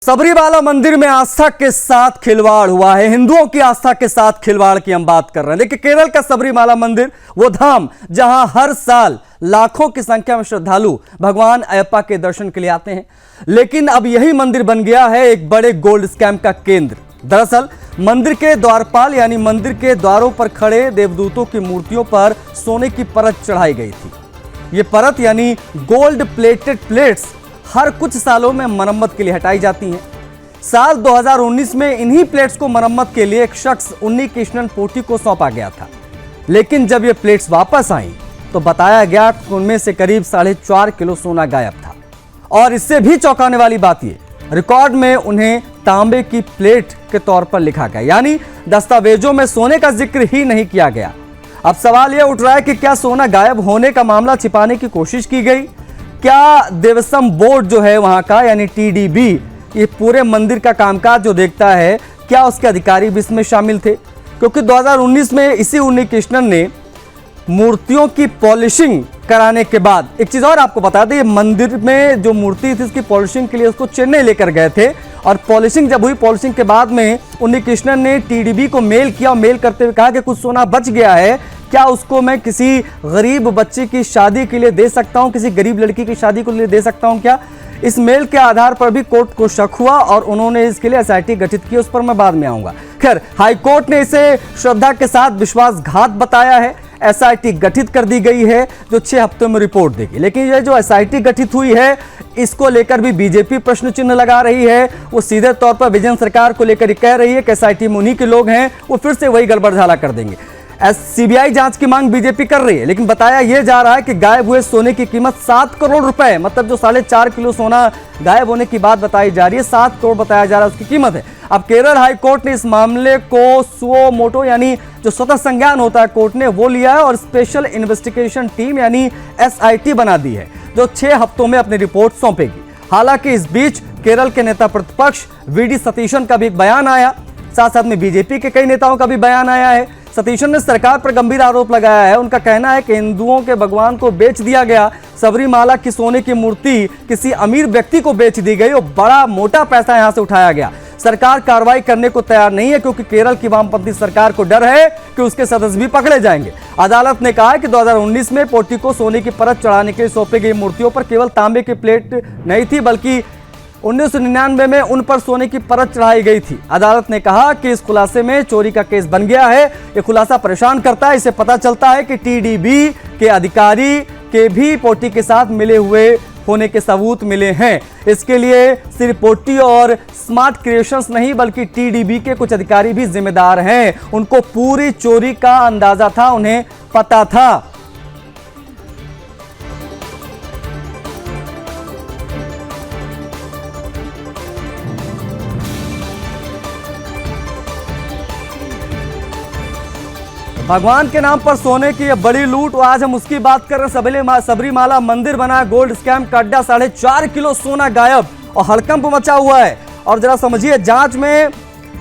सबरीमाला मंदिर में आस्था के साथ खिलवाड़ हुआ है। हिंदुओं की आस्था के साथ खिलवाड़ की हम बात कर रहे हैं। देखिए, केरल का सबरीमाला मंदिर वो धाम जहां हर साल लाखों की संख्या में श्रद्धालु भगवान अयप्पा के दर्शन के लिए आते हैं, लेकिन अब यही मंदिर बन गया है एक बड़े गोल्ड स्कैम का केंद्र। दरअसल मंदिर के द्वारपाल यानी मंदिर के द्वारों पर खड़े देवदूतों की मूर्तियों पर सोने की परत चढ़ाई गई थी। ये परत यानी गोल्ड प्लेटेड प्लेट्स हर कुछ सालों में मरम्मत के लिए हटाई जाती हैं। साल 2019 में इन्हीं प्लेट्स को मरम्मत के लिए एक शख्स उन्नी कृष्णन पोटी को सौंपा गया था, लेकिन जब ये प्लेट्स वापस आईं तो बताया गया कि उनमें से करीब 4.5 किलो सोना गायब था। और इससे भी चौंकाने वाली बात ये, रिकॉर्ड में उन्हें तांबे की प्लेट के तौर पर लिखा गया, यानी दस्तावेजों में सोने का जिक्र ही नहीं किया गया। अब सवाल यह उठ रहा है कि क्या सोना गायब होने का मामला छिपाने की कोशिश की गई? क्या देवस्थान बोर्ड जो है वहां का यानी टीडीबी, ये पूरे मंदिर का कामकाज जो देखता है, क्या उसके अधिकारी भी इसमें शामिल थे? क्योंकि 2019 में इसी उन्नी कृष्णन ने मूर्तियों की पॉलिशिंग कराने के बाद, एक चीज और आपको बता दें, मंदिर में जो मूर्ति थी उसकी पॉलिशिंग के लिए उसको चेन्नई लेकर गए थे, और पॉलिशिंग जब हुई, पॉलिशिंग के बाद में उन्नी कृष्णन ने टीडीबी को मेल किया और मेल करते हुए कहा कि कुछ सोना बच गया है, क्या उसको मैं किसी गरीब बच्चे की शादी के लिए दे सकता हूं, किसी गरीब लड़की की शादी के लिए दे सकता हूं क्या? इस मेल के आधार पर भी कोर्ट को शक हुआ और उन्होंने इसके लिए एसआईटी गठित की, उस पर मैं बाद में आऊंगा। खैर, हाईकोर्ट ने इसे श्रद्धा के साथ विश्वासघात बताया है। एसआईटी गठित कर दी गई है जो 6 हफ्तों में रिपोर्ट देगी। लेकिन यह जो एसआईटी गठित हुई है, इसको लेकर भी बीजेपी प्रश्न चिन्ह लगा रही है। वो सीधे तौर पर विजयन सरकार को लेकर कह रही है कि एसआईटी में उन्हीं के लोग हैं, वो फिर से वही गड़बड़झाला कर देंगे। सीबीआई जांच की मांग बीजेपी कर रही है, लेकिन बताया यह जा रहा है कि गायब हुए सोने की कीमत 7 करोड़ रुपए, मतलब जो 4.5 किलो सोना गायब होने की बात बताई जा रही है, 7 करोड़ बताया जा रहा है उसकी कीमत है। अब केरल हाई कोर्ट ने इस मामले को सुओ मोटो यानी जो स्वतः संज्ञान होता है कोर्ट ने वो लिया है और स्पेशल इन्वेस्टिगेशन टीम यानी एसआईटी बना दी है, जो 6 हफ्तों में अपनी रिपोर्ट सौंपेगी। हालांकि इस बीच केरल के नेता प्रतिपक्ष वीडी सतीशन का भी एक बयान आया, साथ साथ में बीजेपी के कई नेताओं का भी बयान आया है। सतीशन ने सरकार पर गंभीर आरोप लगाया है। उनका कहना है कि हिंदुओं के भगवान को बेच दिया गया, सबरीमाला की सोने की मूर्ति किसी अमीर व्यक्ति को बेच दी गई और बड़ा मोटा पैसा यहां से उठाया गया। सरकार कार्रवाई करने को तैयार नहीं है क्योंकि केरल की वामपंथी सरकार को डर है कि उसके सदस्य भी पकड़े जाएंगे। अदालत ने कहा है कि 2019 में पोटी को सोने की परत चढ़ाने के लिए सौंपी गई मूर्तियों पर केवल तांबे की प्लेट नहीं थी, बल्कि 1999 में उन पर सोने की परत चढ़ाई गई थी। अदालत ने कहा कि इस खुलासे में चोरी का केस बन गया है। यह खुलासा परेशान करता है। इससे पता चलता है कि टीडीबी के अधिकारी के भी पोटी के साथ मिले हुए होने के सबूत मिले हैं। इसके लिए सिर्फ पोटी और स्मार्ट क्रिएशंस नहीं बल्कि टीडीबी के कुछ अधिकारी भी जिम्मेदार हैं। उनको पूरी चोरी का अंदाजा था, उन्हें पता था। भगवान के नाम पर सोने की यह बड़ी लूट, आज हम उसकी बात कर रहे हैं। सबरीमाला मंदिर बना गोल्ड स्कैम का अड्डा, 4.5 किलो सोना गायब और हड़कंप मचा हुआ है। और जरा समझिए, जांच में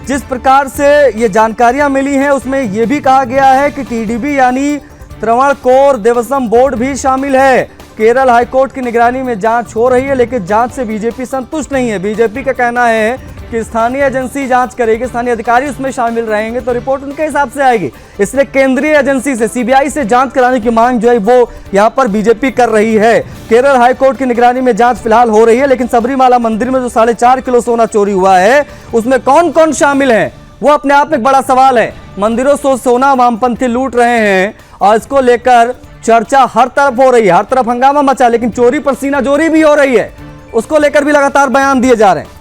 जिस प्रकार से ये जानकारियां मिली हैं उसमें यह भी कहा गया है कि टीडीबी यानी त्रावणकोर देवस्थान बोर्ड भी शामिल है। केरल हाईकोर्ट की निगरानी में जांच हो रही है, लेकिन जांच से बीजेपी संतुष्ट नहीं है। बीजेपी का कहना है कि स्थानीय एजेंसी जांच करेगी, स्थानीय अधिकारी उसमें शामिल रहेंगे तो रिपोर्ट उनके हिसाब से आएगी। इसलिए केंद्रीय एजेंसी से, सीबीआई से जांच कराने की मांग जो है वो यहां पर बीजेपी कर रही है। केरल हाईकोर्ट की निगरानी में जांच फिलहाल हो रही है, लेकिन सबरीमाला मंदिर में जो 4.5 किलो सोना चोरी हुआ है उसमें कौन कौन शामिल है वो अपने आप में एक बड़ा सवाल है। मंदिरों से सोना वामपंथी लूट रहे हैं और इसको लेकर चर्चा हर तरफ हो रही है, हर तरफ हंगामा मचा, लेकिन चोरी पर सीना जोरी भी हो रही है। उसको लेकर भी लगातार बयान दिए जा रहे हैं।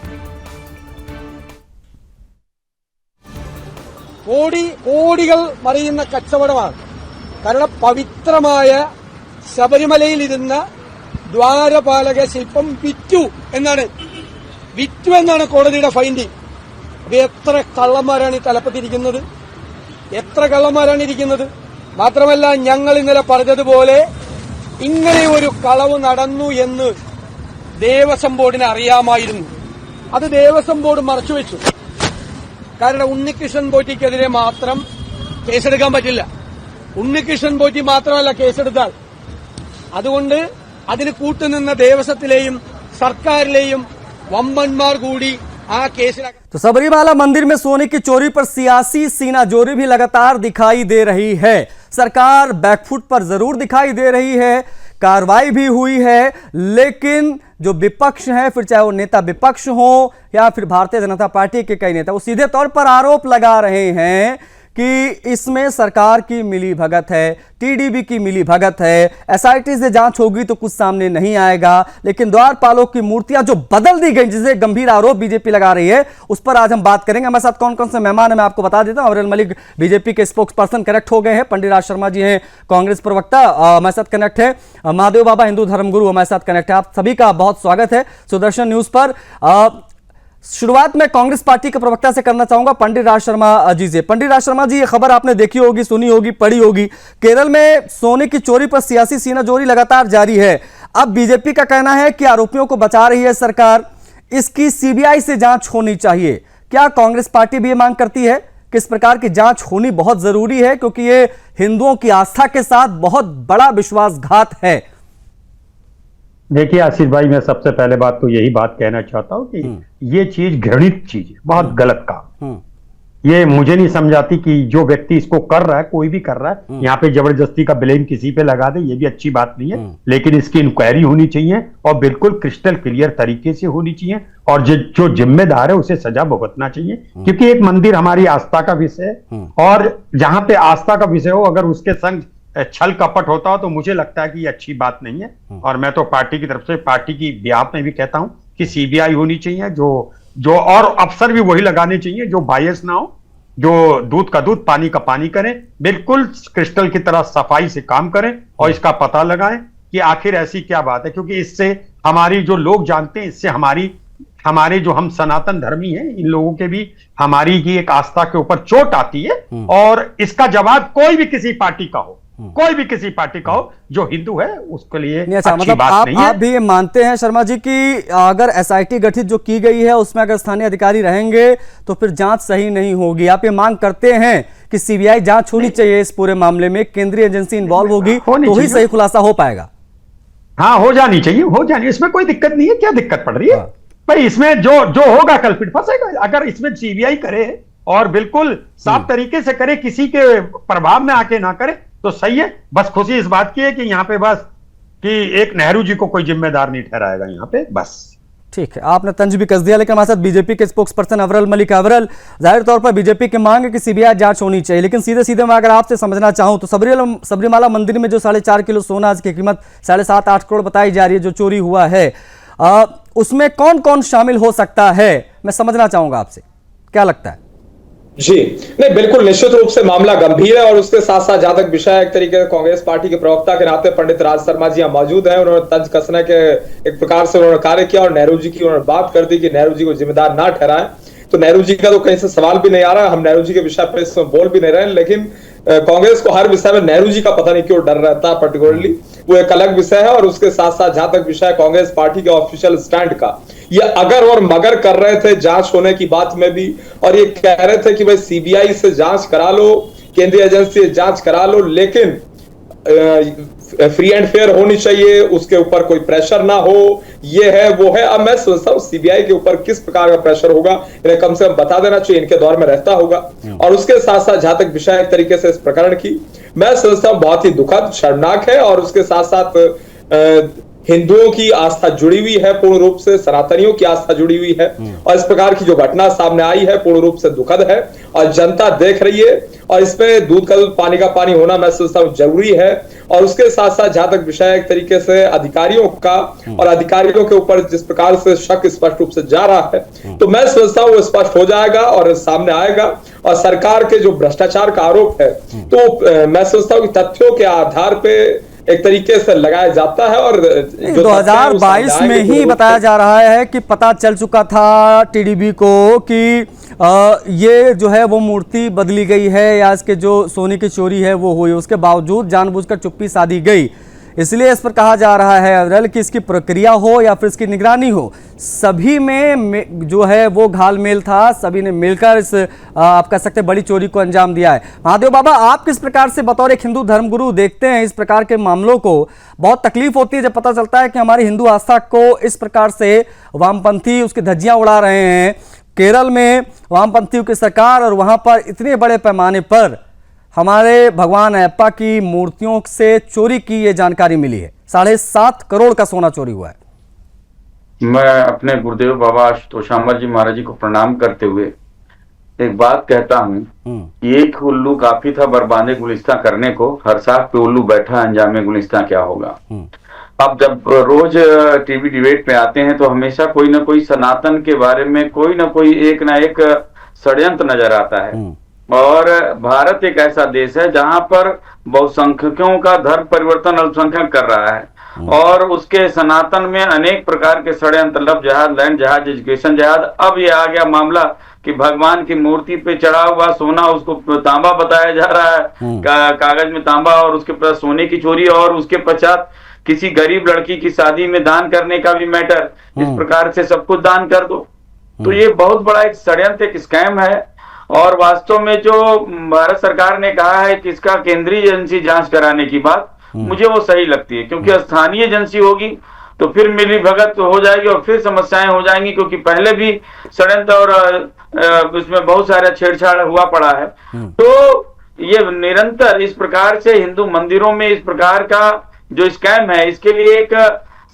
കോടികൾ മറിയുന്ന കച്ചവടമാണ്. കാരണം പവിത്രമായ ശബരിമലയിലിരുന്ന ദ്വാരപാലക ശില്പം വിറ്റു എന്നാണ് കോടതിയുടെ ഫൈൻഡിങ്. അപ്പൊ എത്ര കള്ളന്മാരാണ് ഈ തലപ്പത്തിരിക്കുന്നത്, എത്ര കള്ളന്മാരാണ് ഇരിക്കുന്നത്. മാത്രമല്ല, ഞങ്ങൾ ഇന്നലെ പറഞ്ഞതുപോലെ ഇങ്ങനെ ഒരു കളവ് നടന്നു എന്ന് ദേവസ്വം ബോർഡിന് അറിയാമായിരുന്നു. അത് ദേവസ്വം ബോർഡ് മറച്ചുവെച്ചു. കാരണം ഉണ്ണികൃഷ്ണൻ പോറ്റിക്കെതിരെ മാത്രം കേസെടുക്കാൻ പറ്റില്ല. ഉണ്ണികൃഷ്ണൻ പോറ്റി മാത്രമല്ല കേസെടുത്താൽ. അതുകൊണ്ട് അതിന് കൂട്ടുനിന്ന ദേവസ്വത്തിലെയും സർക്കാരിലെയും വമ്പന്മാർ കൂടി तो सबरीमाला मंदिर में सोने की चोरी पर सियासी सीनाजोरी भी लगातार दिखाई दे रही है। सरकार बैकफुट पर जरूर दिखाई दे रही है, कार्रवाई भी हुई है, लेकिन जो विपक्ष है, फिर चाहे वो नेता विपक्ष हो या फिर भारतीय जनता पार्टी के कई नेता, वो सीधे तौर पर आरोप लगा रहे हैं कि इसमें सरकार की मिली भगत है, टीडीपी की मिली भगत है, एसआईटी से जांच होगी तो कुछ सामने नहीं आएगा। लेकिन द्वारपालों की मूर्तियां जो बदल दी गई, जिसे गंभीर आरोप बीजेपी लगा रही है, उस पर आज हम बात करेंगे। हमारे साथ कौन कौन से मेहमान है मैं आपको बता देता हूं। अवरेल मलिक बीजेपी के स्पोक्स पर्सन कनेक्ट हो गए हैं, पंडित राज शर्मा जी हैं कांग्रेस प्रवक्ता हमारे साथ कनेक्ट है, महादेव बाबा हिंदू धर्मगुरु हमारे साथ कनेक्ट है। आप सभी का बहुत स्वागत है सुदर्शन न्यूज पर। शुरुआत में कांग्रेस पार्टी के प्रवक्ता से करना चाहूंगा, पंडित राज शर्मा जी से। पंडित राज शर्मा जी, ये खबर आपने देखी होगी, सुनी होगी, पढ़ी होगी। केरल में सोने की चोरी पर सियासी सीनाजोरी लगातार जारी है। अब बीजेपी का कहना है कि आरोपियों को बचा रही है सरकार, इसकी सीबीआई से जांच होनी चाहिए। क्या कांग्रेस पार्टी भी ये मांग करती है कि इस प्रकार की जांच होनी बहुत जरूरी है, क्योंकि ये हिंदुओं की आस्था के साथ बहुत बड़ा विश्वासघात है? देखिए आशीष भाई, मैं सबसे पहले बात तो यही बात कहना चाहता हूं कि ये चीज घृणित चीज है, बहुत गलत काम। ये मुझे नहीं समझाती कि जो व्यक्ति इसको कर रहा है, कोई भी कर रहा है, यहाँ पे जबरदस्ती का ब्लेम किसी पे लगा दे, ये भी अच्छी बात नहीं है। लेकिन इसकी इंक्वायरी होनी चाहिए और बिल्कुल क्रिस्टल क्लियर तरीके से होनी चाहिए, और जो जिम्मेदार है उसे सजा भुगतना चाहिए। क्योंकि एक मंदिर हमारी आस्था का विषय है, और जहां पे आस्था का विषय हो, अगर उसके संग छल कपट होता हो तो मुझे लगता है कि ये अच्छी बात नहीं है। और मैं तो पार्टी की तरफ से, पार्टी की बिहाफ में भी कहता हूं कि सीबीआई होनी चाहिए, जो और अफसर भी वही लगाने चाहिए जो बायस ना हो, जो दूध का दूध पानी का पानी करें, बिल्कुल क्रिस्टल की तरह सफाई से काम करें और इसका पता लगाएं कि आखिर ऐसी क्या बात है। क्योंकि इससे हमारी जो लोग जानते हैं, इससे हमारे जो हम सनातन धर्मी हैं, इन लोगों के भी हमारी की एक आस्था के ऊपर चोट आती है। और इसका जवाब कोई भी किसी पार्टी का हो, कोई भी किसी पार्टी का हो, जो हिंदू है उसके लिए अच्छा, अच्छी मतलब बात नहीं है। आप भी ये मानते हैं शर्मा जी कि अगर एसआईटी गठित जो की गई है उसमें अगर स्थानीय अधिकारी रहेंगे तो फिर जांच सही नहीं होगी? आप ये मांग करते हैं कि सीबीआई जांच होनी चाहिए इस पूरे मामले में, केंद्रीय एजेंसी इन्वॉल्व होगी तो ही सही खुलासा हो पाएगा? हाँ, हो जानी चाहिए, हो जानी, इसमें कोई दिक्कत नहीं है। क्या दिक्कत पड़ रही है भाई? इसमें जो होगा कल्पित फंसेगा। अगर इसमें सीबीआई करे और बिल्कुल साफ तरीके से करे, किसी के प्रभाव में आके ना करे, तो सही है। बस खुशी इस बात की है कि यहाँ पे बस कि एक नेहरू जी को कोई जिम्मेदार नहीं ठहराएगा यहाँ पे, बस। ठीक है, आपने तंज भी कस दिया। लेकिन हमारे साथ बीजेपी के स्पोक्स पर्सन अवरल मलिक। अवरल, जाहिर तौर पर बीजेपी की मांग है कि सीबीआई जांच होनी चाहिए, लेकिन सीधे सीधे मैं अगर आपसे समझना चाहूं तो सबरीमाला मंदिर में जो 4.5 किलो सोना की कीमत 7.5-8 करोड़ बताई जा रही है, जो चोरी हुआ है, उसमें कौन कौन शामिल हो सकता है, मैं समझना चाहूंगा आपसे, क्या लगता है? जी नहीं, बिल्कुल निश्चित रूप से मामला गंभीर है। और उसके साथ साथ जहां तक विषय एक तरीके से कांग्रेस पार्टी के प्रवक्ता के नाते पंडित राज शर्मा जी यहाँ मौजूद हैं, उन्होंने तंज कसने के एक प्रकार से उन्होंने कार्य किया और नेहरू जी की उन्होंने बात कर दी कि नेहरू जी को जिम्मेदार ना ठहराएं। तो नेहरू जी का तो कहीं से सवाल भी नहीं आ रहा, हम नेहरू जी के विषय पर इसमें बोल भी नहीं रहे, लेकिन कांग्रेस को हर विषय में नेहरू जी का पता नहीं क्यों डर रहता है पर्टिकुलरली, वो एक अलग विषय है। और उसके साथ साथ जहां तक विषय कांग्रेस पार्टी के ऑफिशियल स्टैंड का, ये अगर और मगर कर रहे थे जांच होने की बात में भी, और ये कह रहे थे कि भाई सीबीआई से जांच करा लो, केंद्रीय एजेंसी से जांच करा लो, लेकिन फ्री एंड फेयर होनी चाहिए, उसके ऊपर कोई प्रेशर ना हो, ये है वो है। अब मैं सोचता हूँ सीबीआई के ऊपर किस प्रकार का प्रेशर होगा, इन्हें कम से कम बता देना चाहिए, इनके दौर में रहता होगा। और उसके साथ साथ जहां तक विषय एक तरीके से इस प्रकरण की, मैं सोचता हूँ बहुत ही दुखद, शर्मनाक है। और उसके साथ साथ हिंदुओं की आस्था जुड़ी हुई है पूर्ण रूप से, सनातनियों की आस्था जुड़ी हुई है, और इस प्रकार की जो घटना सामने आई है पूर्ण रूप से दुखद है और जनता देख रही है। और इसमें दूध का दूध पानी का पानी होना मैं सोचता हूँ जरूरी है। और उसके साथ साथ जहां तक विषय एक तरीके से अधिकारियों का, और अधिकारियों के ऊपर जिस प्रकार से शक स्पष्ट रूप से जा रहा है, तो मैं सोचता हूँ वो स्पष्ट हो जाएगा और सामने आएगा। और सरकार के जो भ्रष्टाचार का आरोप है, तो मैं सोचता हूँ कि तथ्यों के आधार पे एक तरीके से लगाया जाता है। और 2022 में ही बताया जा रहा है कि पता चल चुका था टीडीपी को कि ये जो है वो मूर्ति बदली गई है या इसके जो सोने की चोरी है वो हुई, उसके बावजूद जानबूझकर चुप्पी साधी गई। इसलिए इस पर कहा जा रहा है अवरल कि इसकी प्रक्रिया हो या फिर इसकी निगरानी हो, सभी में जो है वो घालमेल था, सभी ने मिलकर इस आप कह सकते बड़ी चोरी को अंजाम दिया है। महादेव बाबा, आप किस प्रकार से बतौर एक हिंदू धर्मगुरु देखते हैं इस प्रकार के मामलों को? बहुत तकलीफ होती है जब पता चलता है कि हमारी हिंदू आस्था को इस प्रकार से वामपंथी उसकी धज्जियां उड़ा रहे हैं, केरल में वामपंथियों की सरकार और वहां पर इतने बड़े पैमाने पर हमारे भगवान अयप्पा की मूर्तियों से चोरी की ये जानकारी मिली है। 7.5 करोड़ का सोना चोरी हुआ है। मैं अपने गुरुदेव बाबा आशुतोषाम्बर जी महाराज जी को प्रणाम करते हुए एक बात कहता हूँ कि एक उल्लू काफी था बरबादे गुलिस्तां करने को, हर साख पे उल्लू बैठा अंजामे गुलिस्तां क्या होगा। अब जब रोज टीवी डिबेट पे आते हैं तो हमेशा कोई ना कोई सनातन के बारे में कोई ना एक षड्यंत्र नजर आता है। और भारत एक ऐसा देश है जहां पर बहुसंख्यकों का धर्म परिवर्तन अल्पसंख्यक कर रहा है और उसके सनातन में अनेक प्रकार के षड्यंत्र, लब जहाज, लैंड जहाज, एजुकेशन जहाज। अब ये आ गया मामला कि भगवान की मूर्ति पे चढ़ा हुआ सोना उसको तांबा बताया जा रहा है, कागज में तांबा, और उसके पास सोने की चोरी, और उसके पश्चात किसी गरीब लड़की की शादी में दान करने का भी मैटर, इस प्रकार से सब कुछ दान कर दो। तो ये बहुत बड़ा एक षड्यंत्र, एक स्कैम है। और वास्तव में जो भारत सरकार ने कहा है कि इसका केंद्रीय एजेंसी जांच कराने की बात, मुझे वो सही लगती है, क्योंकि स्थानीय एजेंसी होगी तो फिर मिली भगत हो जाएगी और फिर समस्याएं हो जाएंगी, क्योंकि पहले भी षड्यंत्र और इसमें बहुत सारा छेड़छाड़ हुआ पड़ा है। तो ये निरंतर इस प्रकार से हिंदू मंदिरों में इस प्रकार का जो स्कैम है, इसके लिए एक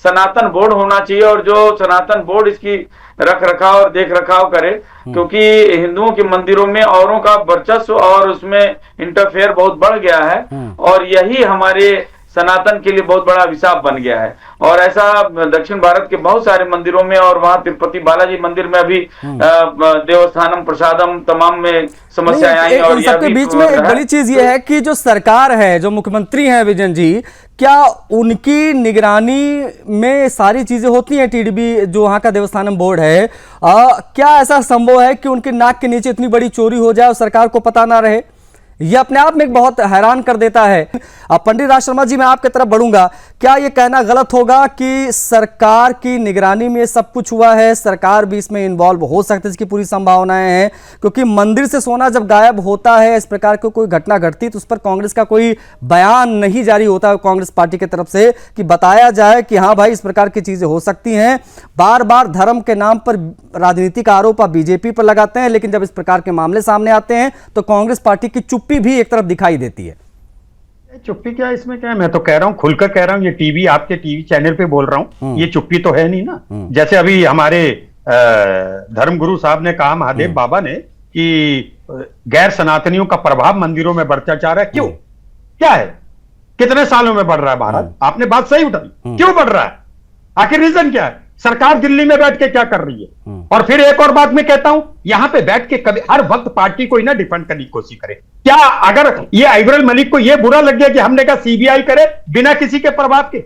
सनातन बोर्ड होना चाहिए, और जो सनातन बोर्ड इसकी रख रखाव और देख रखाव करे, क्योंकि हिंदुओं के मंदिरों में औरों का वर्चस्व और उसमें इंटरफेयर बहुत बढ़ गया है, और यही हमारे सनातन के लिए बहुत बड़ा अभिशाप बन गया है। और ऐसा दक्षिण भारत के बहुत सारे मंदिरों में, और वहां तिरुपति बालाजी मंदिर में अभी देवस्थानम प्रसादम तमाम में समस्याएं आई। और सबके बीच में एक बड़ी चीज ये है कि जो सरकार है, जो मुख्यमंत्री हैं विजयन जी, क्या उनकी निगरानी में सारी चीजें होती हैं? टीडीबी जो वहां का देवस्थानम बोर्ड है, क्या ऐसा संभव है कि उनके नाक के नीचे इतनी बड़ी चोरी हो जाए और सरकार को पता ना रहे? यह अपने आप में एक बहुत हैरान कर देता है। अब पंडित राज शर्मा जी, मैं आपकी तरफ बढ़ूंगा, क्या यह कहना गलत होगा कि सरकार की निगरानी में सब कुछ हुआ है, सरकार भी इसमें इन्वॉल्व हो सकती है, इसकी पूरी संभावनाएं हैं? क्योंकि मंदिर से सोना जब गायब होता है, इस प्रकार की कोई घटना घटती, तो उस पर कांग्रेस का कोई बयान नहीं जारी होता है कांग्रेस पार्टी की तरफ से कि बताया जाए कि हाँ भाई, इस प्रकार की चीजें हो सकती हैं। बार बार धर्म के नाम पर राजनीति का आरोप आप बीजेपी पर लगाते हैं, लेकिन जब इस प्रकार के मामले सामने आते हैं तो कांग्रेस पार्टी की चुप्पी भी एक तरफ दिखाई देती है। चुप्पी क्या इसमें क्या है? मैं तो कह रहा हूं, खुलकर कह रहा हूं, ये टीवी, आपके टीवी चैनल पे बोल रहा हूं, ये चुप्पी तो है नहीं ना। जैसे अभी हमारे धर्मगुरु साहब ने कहा, महादेव बाबा ने, कि गैर सनातनियों का प्रभाव मंदिरों में बढ़ता जा रहा है। क्यों? क्या है? कितने सालों में बढ़ रहा है भारत? आपने बात सही उठाई, क्यों बढ़ रहा है? आखिर रीजन क्या है? सरकार दिल्ली में बैठ के क्या कर रही है? और फिर एक और बात मैं कहता हूं, यहां पे बैठ के कभी हर वक्त पार्टी को ही ना डिफेंड करने की कोशिश करे। क्या अगर ये आइवरल मलिक को ये बुरा लग गया कि हमने कहा सीबीआई करे बिना किसी के प्रभाव के,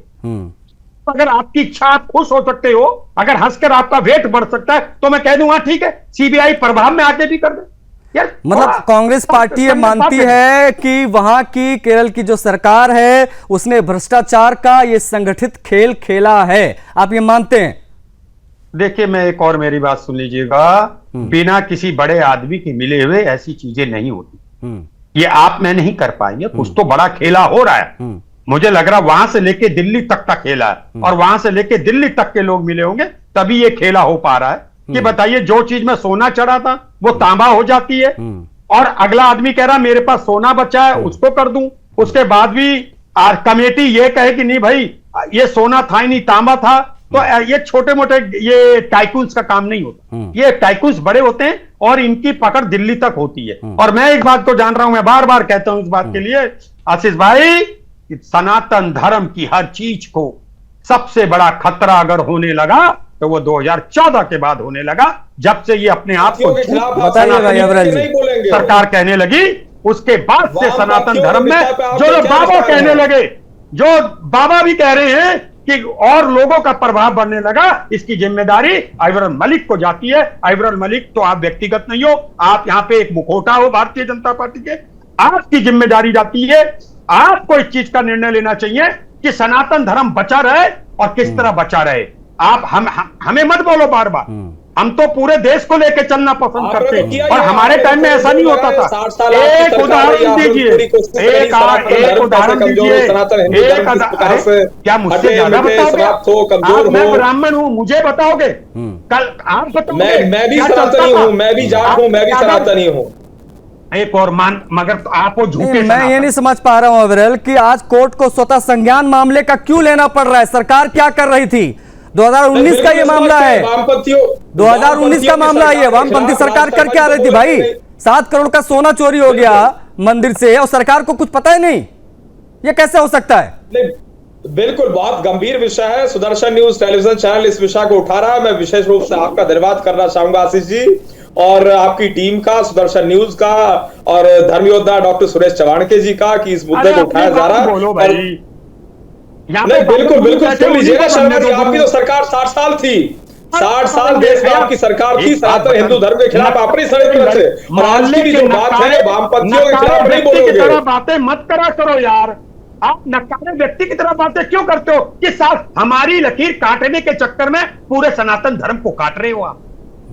अगर आपकी इच्छा, आप खुश हो सकते हो, अगर हंसकर आपका वेट बढ़ सकता है, तो मैं कह दूंगा ठीक है, सीबीआई प्रभाव में आके भी कर दे। मतलब कांग्रेस पार्टी ये मानती है कि वहां की केरल की जो सरकार है उसने भ्रष्टाचार का ये संगठित खेल खेला है, आप ये मानते हैं? देखिए, मैं एक और मेरी बात सुन लीजिएगा, बिना किसी बड़े आदमी के मिले हुए ऐसी चीजें नहीं होती। ये आप में नहीं कर पाएंगे, कुछ तो बड़ा खेला हो रहा है। मुझे लग रहा वहां से लेके दिल्ली तक का खेला है, और वहां से लेके दिल्ली तक के लोग मिले होंगे, तभी ये खेला हो पा रहा है। कि बताइए, जो चीज में सोना चढ़ा था वो तांबा हो जाती है, और अगला आदमी कह रहा मेरे पास सोना बचा है, उसको कर दूं। उसके बाद भी कमेटी ये कहे कि नहीं भाई, ये सोना था ही नहीं, तांबा था। तो ये छोटे मोटे ये टाइकून्स का काम नहीं होता, ये टाइकून्स बड़े होते हैं, और इनकी पकड़ दिल्ली तक होती है। और मैं एक बात को जान रहा हूं, मैं बार बार कहता हूं इस बात के लिए, आशीष भाई, सनातन धर्म की हर चीज को सबसे बड़ा खतरा अगर होने लगा तो वो 2014 के बाद होने लगा, जब से ये अपने आप को सरकार कहने लगी। उसके बाद से सनातन धर्म में जो बाबा कहने लगे, जो बाबा भी कह रहे हैं कि और लोगों का प्रभाव बढ़ने लगा, इसकी जिम्मेदारी आइवरल मलिक को जाती है। आइवरल मलिक तो आप व्यक्तिगत नहीं हो, आप यहां पे एक मुखौटा हो भारतीय जनता पार्टी के, आपकी जिम्मेदारी जाती है। आपको इस चीज का निर्णय लेना चाहिए कि सनातन धर्म बचा रहे और किस तरह बचा रहे। आप हमें मत बोलो बार बार, हम तो पूरे देश को लेकर चलना पसंद आपने करते तो किया हैं और ही, हमारे आपने टाइम में तो ऐसा नहीं होता था। 60 साल आपकी एक सरकार उदाहरण रही, आपने दीजिए, पूरी कोशिश करी, एक सनातन धर्म उदाहरण कैसे कमजोर हो, दीजिए, सनातन हिंदू एक धर्म किस प्रकार अरे, से क्या मुझसे हटे ज्यादा मिटे, बताओगे? समाप्त हो, कमजोर आप, मैं हो। ब्राह्मण हूँ, मुझे बताओगे? कल आप बताओगे? मैं भी क्या सनातनी चलता था? हूँ, मैं भी जाट आप हूँ, मैं भी ज्यादा- सनातनी हूँ। एक और मान, मगर तो आप वो झूठे नहीं, मैं ये सनातन। नहीं समझ पा रहा हूं अविरल कि आज कोर्ट को स्वतः संज्ञान मामले का क्यों लेना पड़ रहा है। सरकार क्या कर रही थी? 2019 का ये मामला है, वामपंथियों 2019 का मामला है ये। वामपंथी सरकार कर क्या रही थी भाई? 7 करोड़ का सोना चोरी हो गया मंदिर से और सरकार को कुछ पता ही नहीं, ये कैसे हो सकता है? नहीं, बिल्कुल बहुत गंभीर विषय है। सुदर्शन न्यूज टेलीविजन चैनल इस विषय को उठा रहा है। मैं विशेष रूप से आपका धन्यवाद करना चाहूंगा आशीष जी और आपकी टीम का, सुदर्शन न्यूज का और धर्म योद्धा डॉक्टर सुरेश चवाणके जी का कि इस मुद्दे को उठाया जा रहा है। बोलो और भाई, नहीं, बिल्कुल बिल्कुल सुन लीजिए ना शर्मा जी, आपकी तो सरकार 60 साल थी, 60 साल देश में आपकी सरकार थी। सनातन हिंदू धर्म के खिलाफ आपने षड्यंत्र थे और आज की भी जो बात है वामपंथियों के खिलाफ नहीं बोलोगे। बातें मत करा करो यार, आप नकारे व्यक्ति की तरह बातें क्यों करते हो कि साथ हमारी लकीर काटने के चक्कर में पूरे सनातन धर्म को काट रहे हो आप।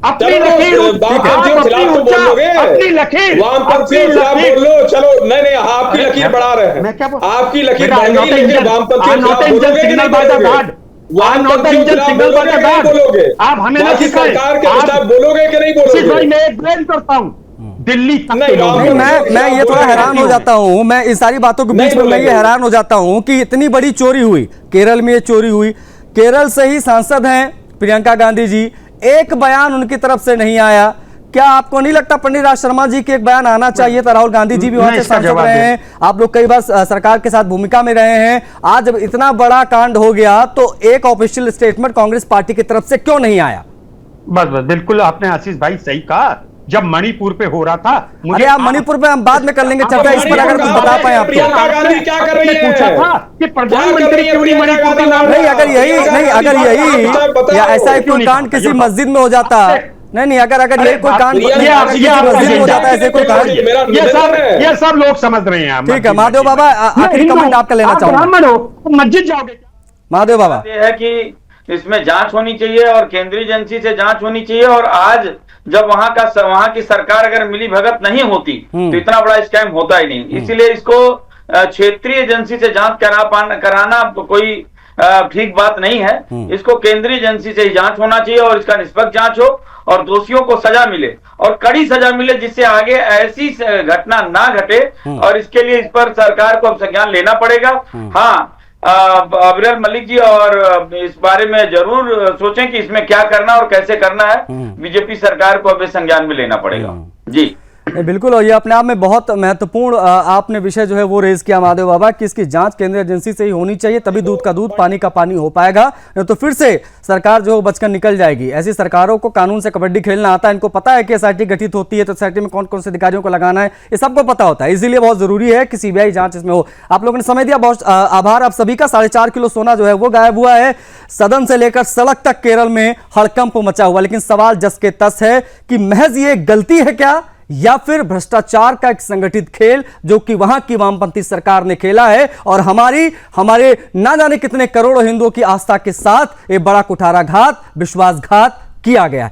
अपनी लकीर, वामपंथियों के खिलाफ तो बोलोगे, अपनी लकीर, वामपंथियों के खिलाफ बोल लो। चलो नहीं, आपकी लकीर बढ़ा रहे हैं, मैं क्या बोल, आपकी लकीर बढ़ गई, लेकिन वामपंथियों के खिलाफ बोलोगे कि नहीं बोलोगे? वामपंथियों के खिलाफ बोलोगे कि नहीं बोलोगे? आप हमें ना बाकी सिखाएं। सरकार के खिलाफ बोलोगे कि नहीं भाई बोलोगे? मैं एक ब्लेम करता हूं दिल्ली तक नहीं, के लोग। नहीं, मैं ये थोड़ा हैरान हो जाता हूं, मैं इस सारी बातों के बीच में मैं ये हैरान हो जाता हूं कि इतनी बड़ी चोरी हुई, केरल में ये चोरी हुई, केरल से ही सांसद हैं प्रियंका गांधी जी, एक बयान उनकी तरफ से नहीं आया। क्या आपको नहीं लगता पंडित राज शर्मा जी के एक बयान आना चाहिए था? राहुल गांधी जी भी वहां से सांसद रहे हैं, आप लोग कई बार सरकार के साथ भूमिका में रहे हैं। आज जब इतना बड़ा कांड हो गया तो एक ऑफिशियल स्टेटमेंट कांग्रेस पार्टी की तरफ से क्यों नहीं आया? बस बस बिल्कुल आपने आशीष भाई सही कहा। जब मणिपुर पे हो रहा था, अरे आप मणिपुर पे हम बाद में कर लेंगे चर्चा, इस पर अगर कुछ बता पाए आप। प्रियंका गांधी क्या कर रही है? पूछा था कि प्रधानमंत्री क्यों नहीं मणिपुर का नाम? नहीं, अगर यही या ऐसा ही कोई कांड किसी मस्जिद में हो जाता, नहीं, अगर यही कोई कांड मस्जिद में हो जाता, ऐसे कोई कांड, ये सब लोग समझ रहे हैं। ठीक है। महादेव बाबा, आखिरी कमेंट आपका लेना चाहूंगा। ब्राह्मण हो तो मस्जिद जाओगे? महादेव बाबा, ये है कि इसमें जांच होनी चाहिए और केंद्रीय एजेंसी से जांच होनी चाहिए। और आज जब वहां की सरकार अगर मिली भगत नहीं होती तो इतना बड़ा स्कैम होता ही नहीं। इसीलिए इसको क्षेत्रीय एजेंसी से जांच कराना कोई ठीक बात नहीं है। इसको केंद्रीय एजेंसी से ही जांच होना चाहिए और इसका निष्पक्ष जांच हो और दोषियों को सजा मिले और कड़ी सजा मिले, जिससे आगे ऐसी घटना ना घटे। और इसके लिए इस पर सरकार को अब संज्ञान लेना पड़ेगा। हाँ, अविरल मलिक जी और इस बारे में जरूर सोचें कि इसमें क्या करना और कैसे करना है। बीजेपी सरकार को अब संज्ञान में लेना पड़ेगा जी। बिल्कुल। और ये अपने आप में बहुत महत्वपूर्ण आपने विषय जो है वो रेज किया महादेव बाबा कि इसकी जांच केंद्रीय एजेंसी से ही होनी चाहिए, तभी दूध का दूध पानी का पानी हो पाएगा, नहीं तो फिर से सरकार जो बचकर निकल जाएगी। ऐसी सरकारों को कानून से कबड्डी खेलना आता है, इनको पता है कि एसआईटी गठित होती है तो एसआईटी में कौन कौन से अधिकारियों को लगाना है, ये सबको पता होता है। इसीलिए बहुत जरूरी है कि सीबीआई जांच इसमें हो। आप लोगों ने समय दिया, बहुत आभार आप सभी का। 4.5 किलो सोना जो है वो गायब हुआ है, सदन से लेकर सड़क तक केरल में हड़कंप मचा हुआ। लेकिन सवाल जस के तस है कि महज ये गलती है क्या या फिर भ्रष्टाचार का एक संगठित खेल जो कि वहां की वामपंथी सरकार ने खेला है और हमारे ना जाने कितने करोड़ों हिंदुओं की आस्था के साथ एक बड़ा कुठाराघात, विश्वासघात किया गया।